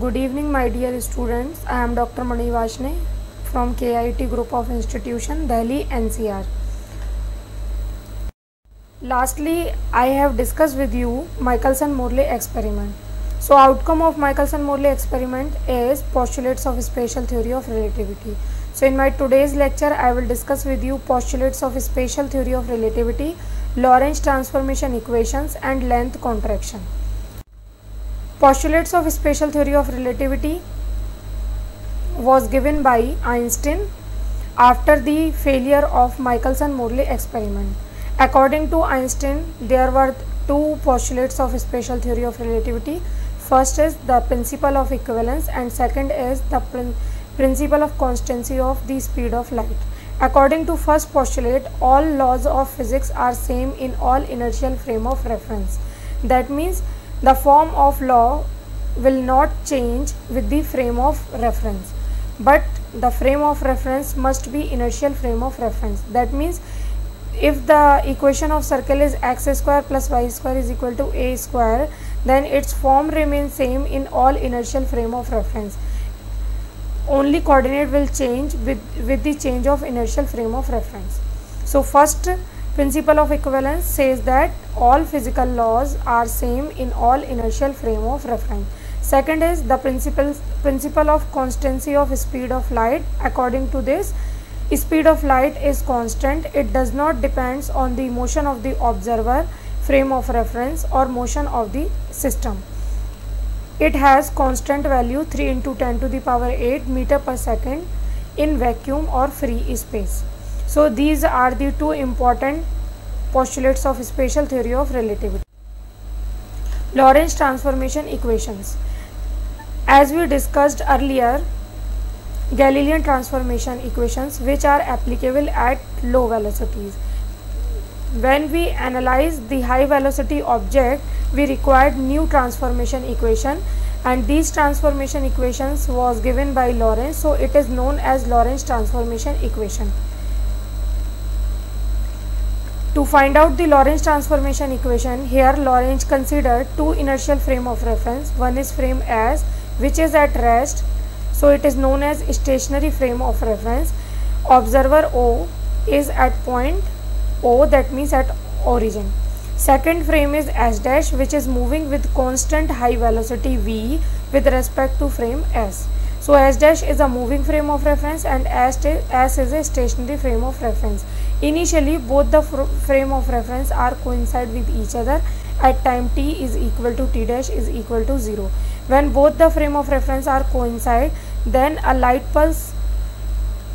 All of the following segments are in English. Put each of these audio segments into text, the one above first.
Good evening, my dear students. I am Dr. Mani Vashne from KIT Group of Institution, Delhi, NCR. Lastly, I have discussed with you Michelson-Morley experiment. So, outcome of Michelson-Morley experiment is postulates of spatial theory of relativity. So, in my today's lecture, I will discuss with you postulates of spatial theory of relativity, Lorentz transformation equations, and length contraction. Postulates of spatial theory of relativity was given by Einstein after the failure of Michelson-Morley experiment. According to Einstein, there were two postulates of spatial theory of relativity. First is the principle of equivalence and second is the principle of constancy of the speed of light. According to first postulate, all laws of physics are same in all inertial frame of reference. That means the form of law will not change with the frame of reference, but the frame of reference must be inertial frame of reference. That means if the equation of circle is x square plus y square is equal to a square, then its form remains same in all inertial frame of reference. Only coordinate will change with the change of inertial frame of reference. So first principle of equivalence says that all physical laws are same in all inertial frame of reference. Second is the principle of constancy of speed of light. According to this, speed of light is constant. It does not depends on the motion of the observer, frame of reference, or motion of the system. It has constant value 3 into 10 to the power 8 meter per second in vacuum or free space. So these are the two important postulates of spatial theory of relativity. Lorentz transformation equations. As we discussed earlier, Galilean transformation equations which are applicable at low velocities. When we analyze the high velocity object, we required new transformation equation, and these transformation equations was given by Lorentz, so it is known as Lorentz transformation equation. To find out the Lorentz transformation equation, here Lorentz considered two inertial frame of reference. One is frame S, which is at rest, so it is known as stationary frame of reference. Observer O is at point O, that means at origin. Second frame is S dash, which is moving with constant high velocity v with respect to frame S. So S dash is a moving frame of reference and S is a stationary frame of reference. Initially, both the frame of reference are coincide with each other at time t is equal to t dash is equal to 0. When both the frame of reference are coincide, then a light pulse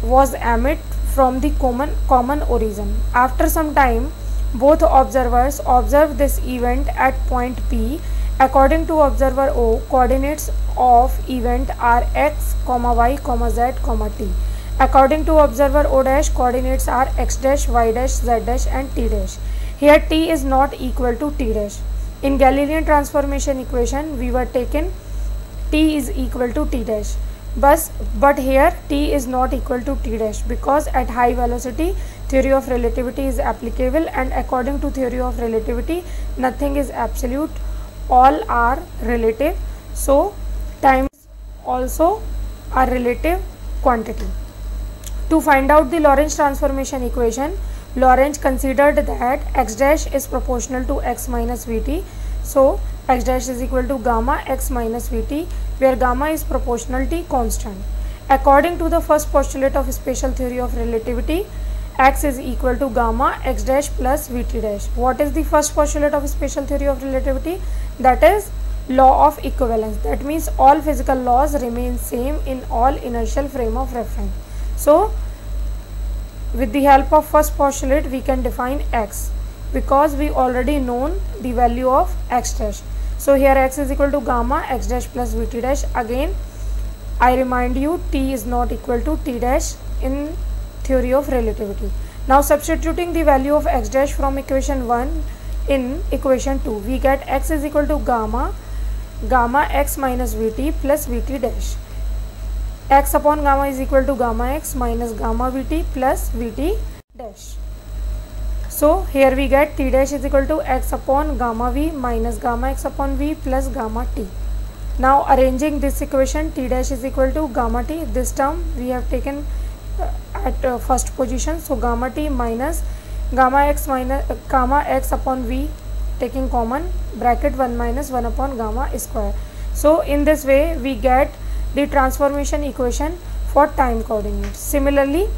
was emitted from the common origin. After some time, both observers observe this event at point P. According to observer O, coordinates of event are x, y, z, t. According to observer O dash, coordinates are x dash, y dash, z dash and t dash. Here t is not equal to t dash. In Galilean transformation equation, we were taken t is equal to t dash. But here t is not equal to t dash, because at high velocity theory of relativity is applicable, and according to theory of relativity nothing is absolute, all are relative. So time is also a relative quantity. To find out the Lorentz transformation equation, Lorentz considered that x dash is proportional to x minus vt. So x dash is equal to gamma x minus vt, where gamma is proportionality constant. According to the first postulate of spatial theory of relativity, x is equal to gamma x dash plus vt dash. What is the first postulate of spatial theory of relativity? That is law of equivalence. That means all physical laws remain same in all inertial frame of reference. So with the help of first postulate, we can define x, because we already known the value of x dash. So here x is equal to gamma x dash plus vt dash. Again I remind you, t is not equal to t dash in theory of relativity. Now substituting the value of x dash from equation 1 in equation 2, we get x is equal to gamma x minus vt plus vt dash. X upon gamma is equal to gamma x minus gamma vt plus vt dash. So here we get t dash is equal to x upon gamma v minus gamma x upon v plus gamma t. Now arranging this equation, T dash is equal to gamma T. This term we have taken at first position. So gamma T minus gamma x upon V, taking common, bracket 1 minus 1 upon gamma square. So in this way we get the transformation equation for time coordinates. Similarly,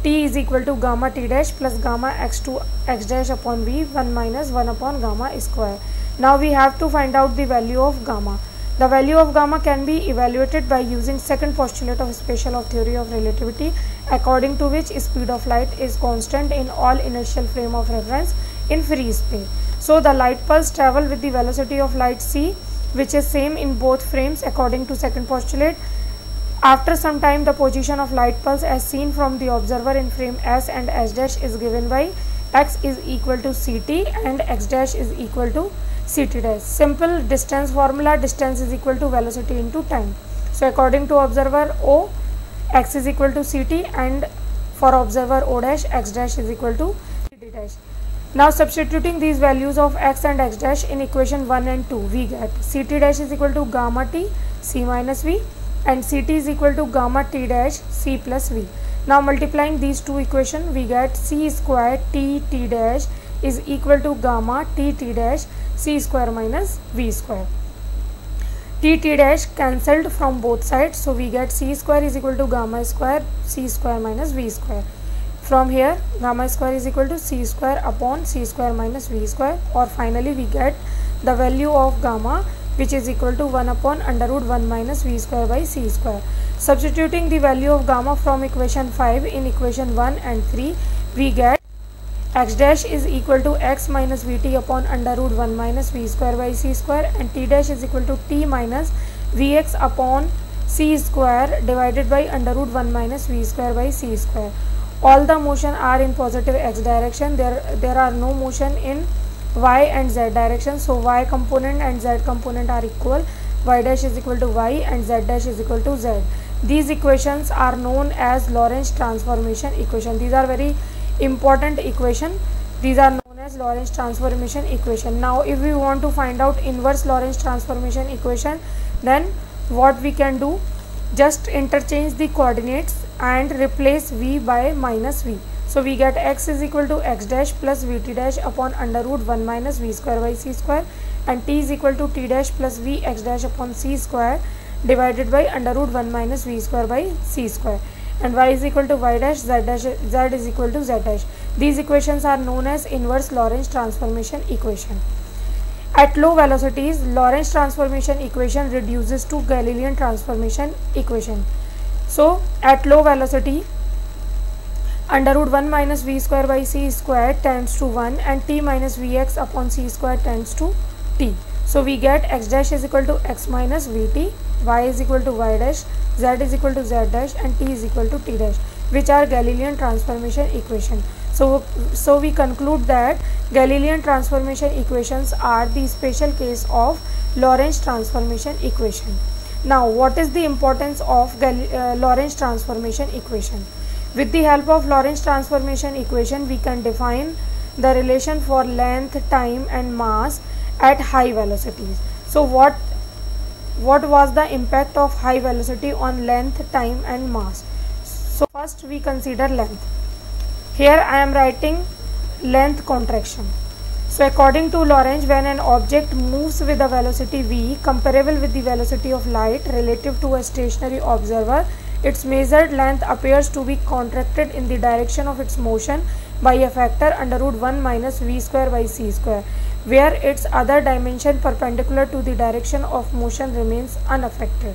T is equal to gamma T dash plus gamma x2 x dash upon V, 1 minus 1 upon gamma square. Now we have to find out the value of gamma. The value of gamma can be evaluated by using second postulate of special of theory of relativity, according to which speed of light is constant in all inertial frame of reference in free space. So the light pulse travel with the velocity of light c, which is same in both frames according to second postulate. After some time, the position of light pulse as seen from the observer in frame S and S dash is given by x is equal to ct and x dash is equal to ct dash. Simple distance formula, distance is equal to velocity into time. So according to observer O, x is equal to ct, and for observer O dash, x dash is equal to ct dash. Now substituting these values of x and x dash in equation 1 and 2, we get ct dash is equal to gamma t c minus v and ct is equal to gamma t dash c plus v. Now multiplying these two equations, we get c square t t dash is equal to gamma t t dash c square minus v square. T t dash cancelled from both sides, so we get c square is equal to gamma square c square minus v square. From here, gamma square is equal to c square upon c square minus v square, or finally we get the value of gamma, which is equal to 1 upon under root 1 minus v square by c square. Substituting the value of gamma from equation 5 in equation 1 and 3, we get x dash is equal to x minus vt upon under root 1 minus v square by c square, and t dash is equal to t minus vx upon c square divided by under root 1 minus v square by c square. All the motion are in positive x direction. There are no motion in y and z direction, so y component and z component are equal. Y dash is equal to y and z dash is equal to z. These equations are known as Lorentz transformation equation. These are very important equation. These are known as Lorentz transformation equation. Now if we want to find out inverse Lorentz transformation equation, then what we can do, just interchange the coordinates and replace v by minus v. So we get x is equal to x dash plus vt dash upon under root 1 minus v square by c square, and t is equal to t dash plus v x dash upon c square divided by under root 1 minus v square by c square, and y is equal to y dash, z is equal to z dash. These equations are known as inverse Lorentz transformation equation. At low velocities, Lorentz transformation equation reduces to Galilean transformation equation. So at low velocity, under root 1 minus v square by c square tends to 1 and t minus vx upon c square tends to t. So we get x dash is equal to x minus vt, y is equal to y dash, z is equal to z dash, and t is equal to t dash, which are Galilean transformation equation. So we conclude that Galilean transformation equations are the special case of Lorentz transformation equation. Now what is the importance of Lorentz transformation equation? With the help of Lorentz transformation equation, we can define the relation for length, time and mass at high velocities. So what was the impact of high velocity on length, time and mass? So first we consider length. Here I am writing length contraction. So according to Lorentz, when an object moves with a velocity v comparable with the velocity of light relative to a stationary observer, its measured length appears to be contracted in the direction of its motion by a factor under root 1 minus v square by c square, where its other dimension perpendicular to the direction of motion remains unaffected.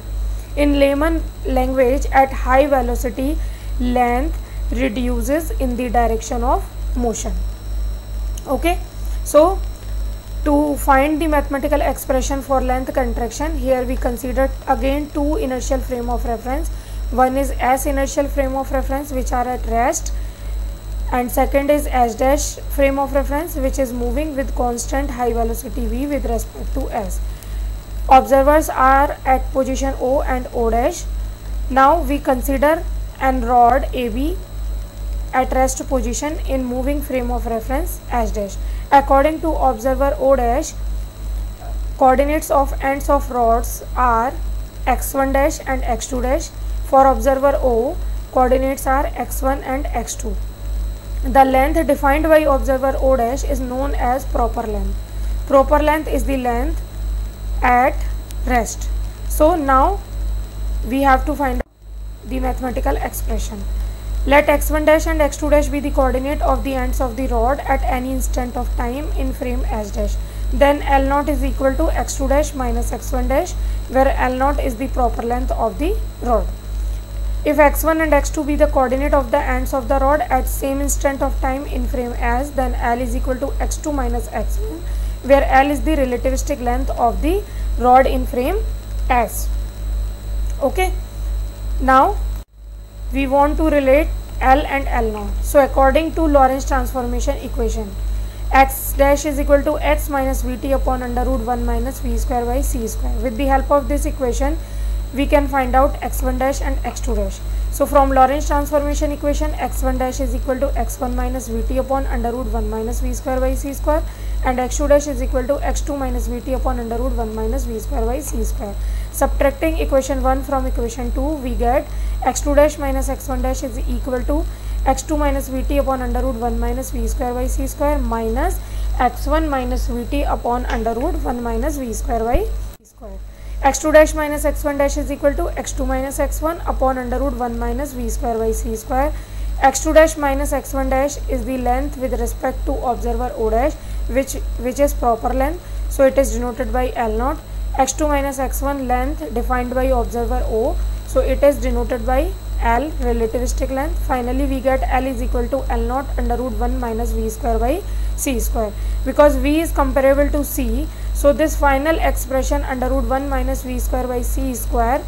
In layman language, at high velocity, length reduces in the direction of motion. Okay, so to find the mathematical expression for length contraction, here we consider again two inertial frame of reference. One is S inertial frame of reference, which are at rest, and second is S dash frame of reference, which is moving with constant high velocity v with respect to S. Observers are at position O and O dash. Now we consider an rod AB at rest position in moving frame of reference S dash. According to observer O dash, coordinates of ends of rods are x1 dash and x2 dash. For observer O, coordinates are x1 and x2. The length defined by observer O dash is known as proper length. Proper length is the length at rest. So now we have to find the mathematical expression. Let x1 dash and x2 dash be the coordinate of the ends of the rod at any instant of time in frame S dash. Then L0 is equal to x2 dash minus x1 dash, where L0 is the proper length of the rod. If x1 and x2 be the coordinate of the ends of the rod at same instant of time in frame S, then L is equal to x2 minus x1, where L is the relativistic length of the rod in frame S. Okay. Now we want to relate L and L0. So according to Lorentz transformation equation, x dash is equal to x minus vt upon under root 1 minus v square by c square. With the help of this equation, we can find out x1 dash and x2 dash. So from Lorentz transformation equation, x1 dash is equal to x1 minus vt upon under root 1 minus v square by c square, and x2 dash is equal to x2 minus vt upon under root 1 minus v square by c square. Subtracting equation 1 from equation 2, we get x2 dash minus x1 dash is equal to x2 minus vt upon under root 1 minus v square by c square minus x1 minus vt upon under root 1 minus v square by c square. x2 dash minus x1 dash is equal to x2 minus x1 upon under root 1 minus v square by c square. x2 dash minus x1 dash is the length with respect to observer O dash, which is proper length, so it is denoted by L0. x2 minus x1 length defined by observer O, so it is denoted by L, relativistic length. Finally we get L is equal to L0 under root 1 minus v square by c square. Because v is comparable to c, so this final expression under root 1 minus v square by c square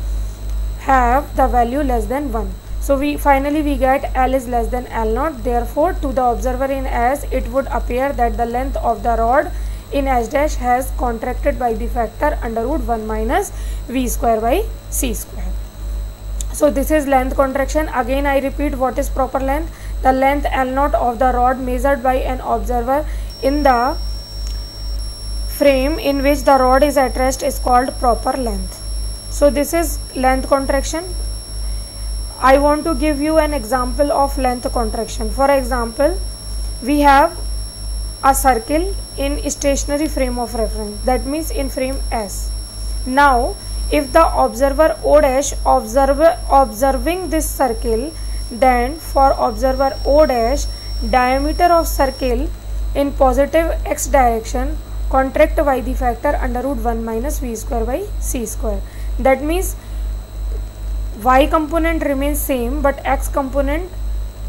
have the value less than 1. So finally we get L is less than L0. Therefore to the observer in S, it would appear that the length of the rod in S dash has contracted by the factor under root 1 minus v square by c square. So this is length contraction. Again I repeat, what is proper length? The length L0 of the rod measured by an observer in the frame in which the rod is at rest is called proper length. So this is length contraction. I want to give you an example of length contraction. For example, we have a circle in stationary frame of reference, that means in frame S. Now if the observer O dash observing this circle, then for observer O dash, diameter of circle in positive x direction contract by the factor under root 1 minus v square by c square. That means y component remains same, but x component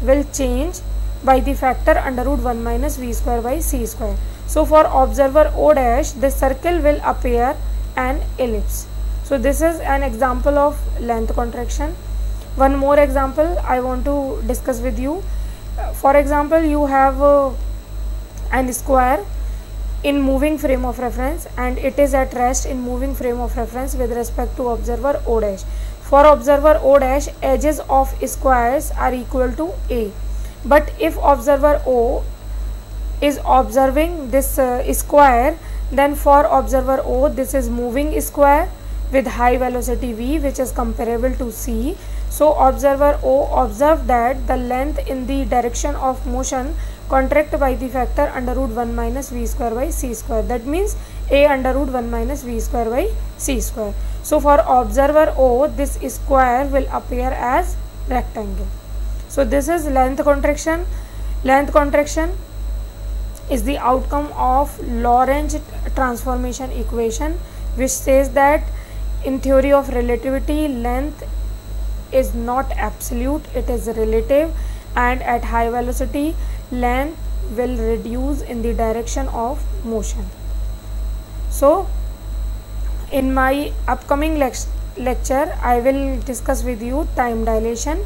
will change by the factor under root 1 minus v square by c square. So for observer O dash, the circle will appear an ellipse. So this is an example of length contraction. One more example I want to discuss with you. For example, you have an square in moving frame of reference and it is at rest in moving frame of reference with respect to observer O dash. For observer O dash, edges of squares are equal to A. But if observer O is observing this square, then for observer O, this is moving square with high velocity v, which is comparable to c. So observer O observed that the length in the direction of motion contract by the factor under root 1 minus v square by c square. That means A under root 1 minus v square by c square. So for observer O, this square will appear as rectangle. So this is length contraction. Length contraction is the outcome of Lorentz transformation equation, which says that in theory of relativity, length is not absolute, it is relative, and at high velocity length will reduce in the direction of motion. So in my upcoming lecture I will discuss with you time dilation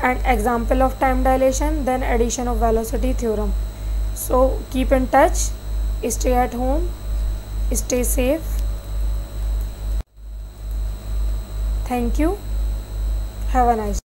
and example of time dilation, then addition of velocity theorem. So keep in touch, stay at home, stay safe. Thank you. Have a nice day.